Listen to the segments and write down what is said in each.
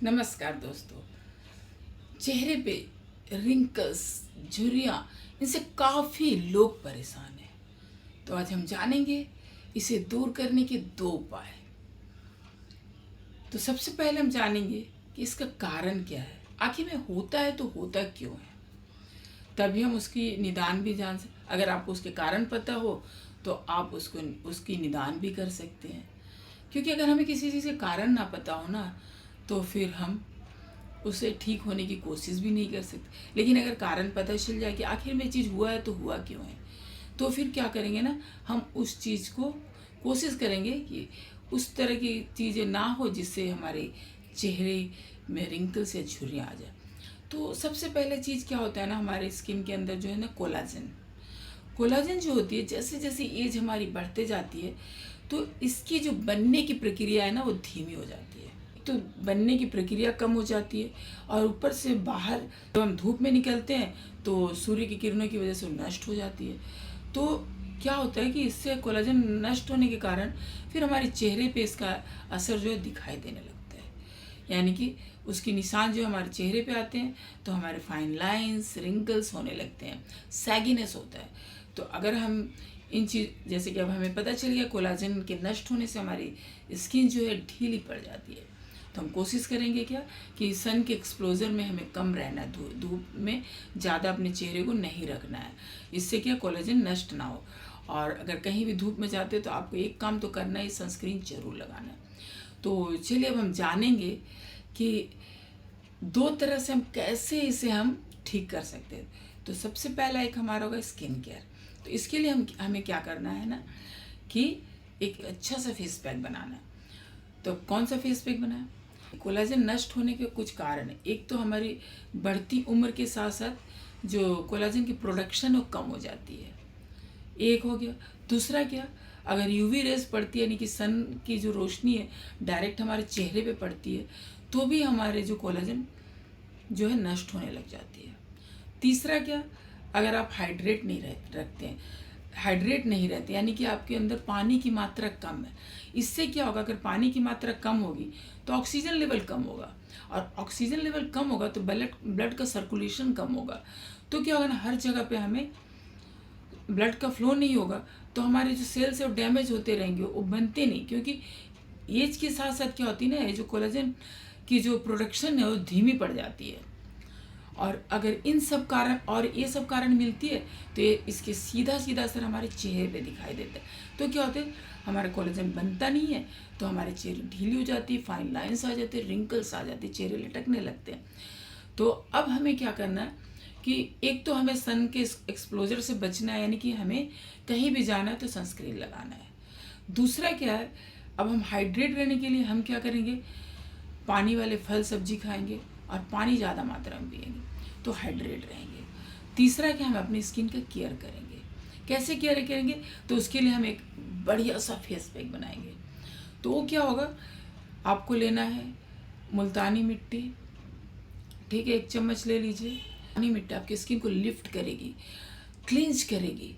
नमस्कार दोस्तों। चेहरे पे रिंकल्स, झुर्रियाँ, इनसे काफ़ी लोग परेशान हैं। तो आज हम जानेंगे इसे दूर करने के 2 उपाय। तो सबसे पहले हम जानेंगे कि इसका कारण क्या है, आखिर में होता है तो होता क्यों है। तभी हम उसकी निदान भी जान सकते। अगर आपको उसके कारण पता हो तो आप उसकी निदान भी कर सकते हैं। क्योंकि अगर हमें किसी चीज़ का कारण ना पता हो ना, तो फिर हम उसे ठीक होने की कोशिश भी नहीं कर सकते। लेकिन अगर कारण पता चल जाए कि आखिर में चीज़ हुआ है तो हुआ क्यों है, तो फिर क्या करेंगे ना, हम उस चीज़ को कोशिश करेंगे कि उस तरह की चीज़ें ना हो जिससे हमारे चेहरे में रिंकल्स या झुर्रियाँ आ जाए। तो सबसे पहले चीज़ क्या होता है ना, हमारे स्किन के अंदर जो है ना, कोलाजन। कोलाजन जो होती है, जैसे जैसे एज हमारी बढ़ते जाती है तो इसकी जो बनने की प्रक्रिया है ना, वो धीमी हो जाती है। तो बनने की प्रक्रिया कम हो जाती है और ऊपर से बाहर जब हम धूप में निकलते हैं तो सूर्य की किरणों की वजह से वो नष्ट हो जाती है। तो क्या होता है कि इससे कोलाजन नष्ट होने के कारण फिर हमारे चेहरे पे इसका असर जो है दिखाई देने लगता है। यानी कि उसके निशान जो हमारे चेहरे पे आते हैं तो हमारे फाइन लाइंस, रिंकल्स होने लगते हैं, सैगीनेस होता है। तो अगर हम इन चीज़, जैसे कि अब हमें पता चल गया कोलाजन के नष्ट होने से हमारी स्किन जो है ढीली पड़ जाती है, तो हम कोशिश करेंगे क्या कि सन के एक्सपोजर में हमें कम रहना है, धूप में ज़्यादा अपने चेहरे को नहीं रखना है। इससे क्या कोलाजन नष्ट ना हो। और अगर कहीं भी धूप में जाते हैं तो आपको एक काम तो करना है, सनस्क्रीन जरूर लगाना है। तो चलिए अब हम जानेंगे कि 2 तरह से हम कैसे इसे हम ठीक कर सकते हैं। तो सबसे पहला एक हमारा होगा स्किन केयर। तो इसके लिए हमें क्या करना है ना, कि एक अच्छा सा फेस पैक बनाना है। तो कौन सा फेस पैक बनाए? कोलाजन नष्ट होने के कुछ कारण है। एक तो हमारी बढ़ती उम्र के साथ साथ जो कोलाजन की प्रोडक्शन है वो कम हो जाती है, एक हो गया। दूसरा क्या, अगर यूवी रेज पड़ती है, यानी कि सन की जो रोशनी है डायरेक्ट हमारे चेहरे पे पड़ती है, तो भी हमारे जो कोलाजन जो है नष्ट होने लग जाती है। तीसरा क्या, अगर आप हाइड्रेट नहीं रखते हैं, हाइड्रेट नहीं रहते, यानी कि आपके अंदर पानी की मात्रा कम है। इससे क्या होगा, अगर पानी की मात्रा कम होगी तो ऑक्सीजन लेवल कम होगा, और ऑक्सीजन लेवल कम होगा तो ब्लड का सर्कुलेशन कम होगा। तो क्या होगा ना, हर जगह पे हमें ब्लड का फ्लो नहीं होगा, तो हमारे जो सेल्स है वो डैमेज होते रहेंगे, वो बनते नहीं। क्योंकि एज के साथ साथ क्या होती है ना, ये जो कोलाजन की जो प्रोडक्शन है वो धीमी पड़ जाती है। और अगर इन सब कारण और ये सब कारण मिलती है तो ये इसके सीधा सीधा असर हमारे चेहरे पे दिखाई देता है। तो क्या होता है, हमारा कोलेजन बनता नहीं है तो हमारे चेहरे ढीली हो जाती है, फाइन लाइंस आ जाते हैं, रिंकल्स आ जाते हैं, चेहरे लटकने लगते हैं। तो अब हमें क्या करना है कि एक तो हमें सन के एक्सपोजर से बचना है, यानी कि हमें कहीं भी जाना है तो सनस्क्रीन लगाना है। दूसरा क्या है, अब हम हाइड्रेट रहने के लिए हम क्या करेंगे, पानी वाले फल सब्जी खाएंगे और पानी ज़्यादा मात्रा में पिएंगे तो हाइड्रेट रहेंगे। तीसरा क्या, हम अपनी स्किन का केयर करेंगे। कैसे केयर करेंगे, तो उसके लिए हम एक बढ़िया सा फेस पैक बनाएंगे। तो वो क्या होगा, आपको लेना है मुल्तानी मिट्टी, ठीक है, 1 चम्मच ले लीजिए। मुल्तानी मिट्टी आपकी स्किन को लिफ्ट करेगी, क्लींज करेगी,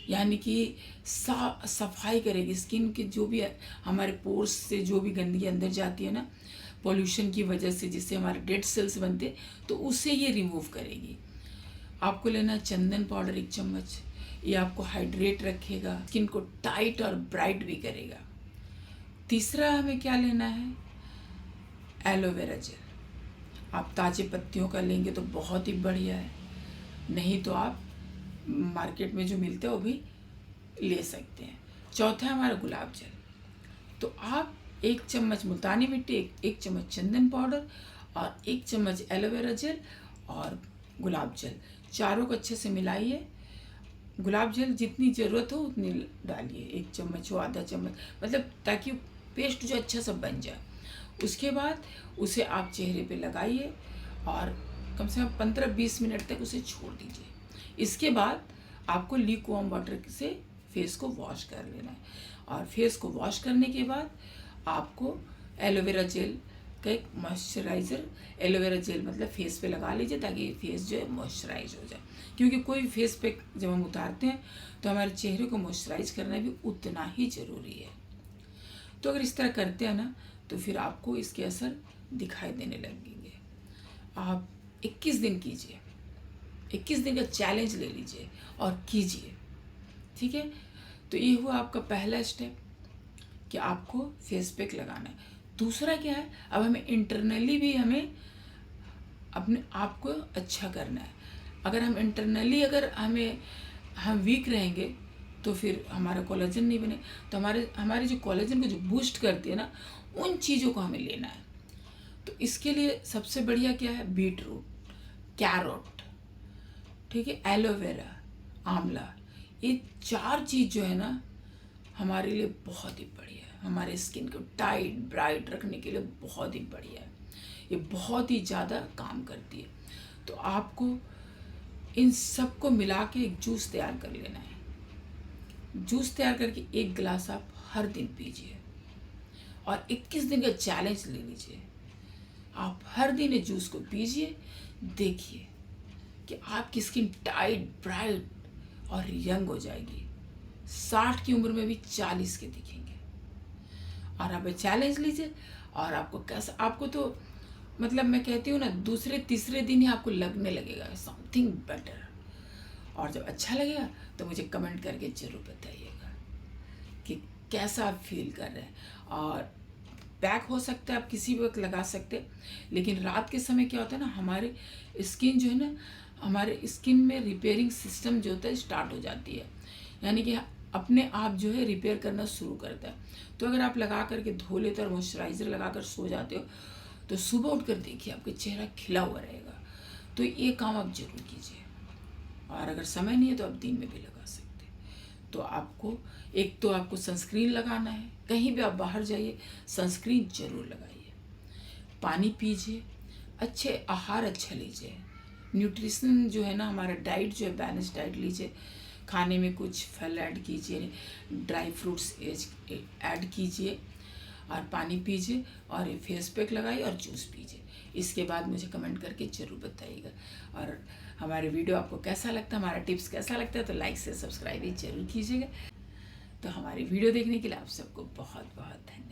यानी कि सफाई करेगी स्किन के, जो भी हमारे पोर्स से जो भी गंदगी अंदर जाती है ना पॉल्यूशन की वजह से, जिससे हमारे डेड सेल्स बनते हैं, तो उससे ये रिमूव करेगी। आपको लेना चंदन पाउडर 1 चम्मच, ये आपको हाइड्रेट रखेगा, स्किन को टाइट और ब्राइट भी करेगा। तीसरा हमें क्या लेना है, एलोवेरा जेल। आप ताज़े पत्तियों का लेंगे तो बहुत ही बढ़िया है, नहीं तो आप मार्केट में जो मिलते हैं वो भी ले सकते हैं। चौथा है हमारा गुलाब जल। तो आप 1 चम्मच मुल्तानी मिट्टी, एक चम्मच चंदन पाउडर और 1 चम्मच एलोवेरा जेल और गुलाब जल, चारों को अच्छे से मिलाइए। गुलाब जल जितनी ज़रूरत हो उतनी डालिए, 1 चम्मच हो, आधा चम्मच, मतलब ताकि पेस्ट जो अच्छा सा बन जाए। उसके बाद उसे आप चेहरे पे लगाइए और कम से कम 15-20 मिनट तक उसे छोड़ दीजिए। इसके बाद आपको ल्यूकवार्म वाटर से फेस को वॉश कर लेना है, और फेस को वॉश करने के बाद आपको एलोवेरा जेल का एक मॉइस्चराइज़र, एलोवेरा जेल मतलब फेस पे लगा लीजिए ताकि फेस जो है मॉइस्चराइज हो जाए। क्योंकि कोई भी फेस पे जब हम उतारते हैं तो हमारे चेहरे को मॉइस्चराइज करना भी उतना ही ज़रूरी है। तो अगर इस तरह करते हैं ना तो फिर आपको इसके असर दिखाई देने लगेंगे। आप 21 दिन कीजिए, 21 दिन का चैलेंज ले लीजिए और कीजिए, ठीक है। तो ये हुआ आपका पहला स्टेप कि आपको फेस पैक लगाना है। दूसरा क्या है, अब हमें इंटरनली भी हमें अपने आप को अच्छा करना है। अगर हम इंटरनली अगर हम वीक रहेंगे तो फिर हमारा कोलेजन नहीं बने। तो हमारे जो कोलेजन को जो बूस्ट करती है ना, उन चीज़ों को हमें लेना है। तो इसके लिए सबसे बढ़िया क्या है, बीट रूट, कैरोट, ठीक है, एलोवेरा, आंवला, ये 4 चीज़ जो है ना हमारे लिए बहुत ही बढ़िया है। हमारे स्किन को टाइट ब्राइट रखने के लिए बहुत ही बढ़िया है। ये बहुत ही ज़्यादा काम करती है। तो आपको इन सब को मिला के एक जूस तैयार कर लेना है। जूस तैयार करके 1 गिलास आप हर दिन पीजिए और 21 दिन का चैलेंज ले लीजिए। आप हर दिन ये जूस को पीजिए, देखिए कि आपकी स्किन टाइट ब्राइट और यंग हो जाएगी। 60 की उम्र में भी 40 के दिखेंगे। और आप चैलेंज लीजिए और आपको कैसा, आपको तो मतलब मैं कहती हूँ ना, दूसरे तीसरे दिन ही आपको लगने लगेगा समथिंग बेटर। और जब अच्छा लगेगा तो मुझे कमेंट करके ज़रूर बताइएगा कि कैसा आप फील कर रहे हैं। और पैक हो सकता है, आप किसी भी वक्त लगा सकते हैं, लेकिन रात के समय क्या होता है ना, हमारे स्किन जो है ना, हमारे स्किन में रिपेयरिंग सिस्टम जो होता है स्टार्ट हो जाती है, यानी कि अपने आप जो है रिपेयर करना शुरू करता है। तो अगर आप लगा करके धो लेते हो और मॉइस्चराइज़र लगा कर सो जाते हो तो सुबह उठकर देखिए आपका चेहरा खिला हुआ रहेगा। तो ये काम आप जरूर कीजिए। और अगर समय नहीं है तो आप दिन में भी लगा सकते हैं। तो आपको सनस्क्रीन लगाना है। कहीं भी आप बाहर जाइए सनस्क्रीन जरूर लगाइए। पानी पीजिए, अच्छे आहार अच्छा लीजिए। न्यूट्रिशन जो है ना, हमारा डाइट जो है बैलेंस डाइट लीजिए। खाने में कुछ फल ऐड कीजिए, ड्राई फ्रूट्स ऐड कीजिए और पानी पीजिए और ये फेस पैक लगाइए और जूस पीजिए। इसके बाद मुझे कमेंट करके ज़रूर बताइएगा। और हमारे वीडियो आपको कैसा लगता है, हमारा टिप्स कैसा लगता है, तो लाइक से सब्सक्राइब भी जरूर कीजिएगा। तो हमारी वीडियो देखने के लिए आप सबको बहुत बहुत धन्यवाद।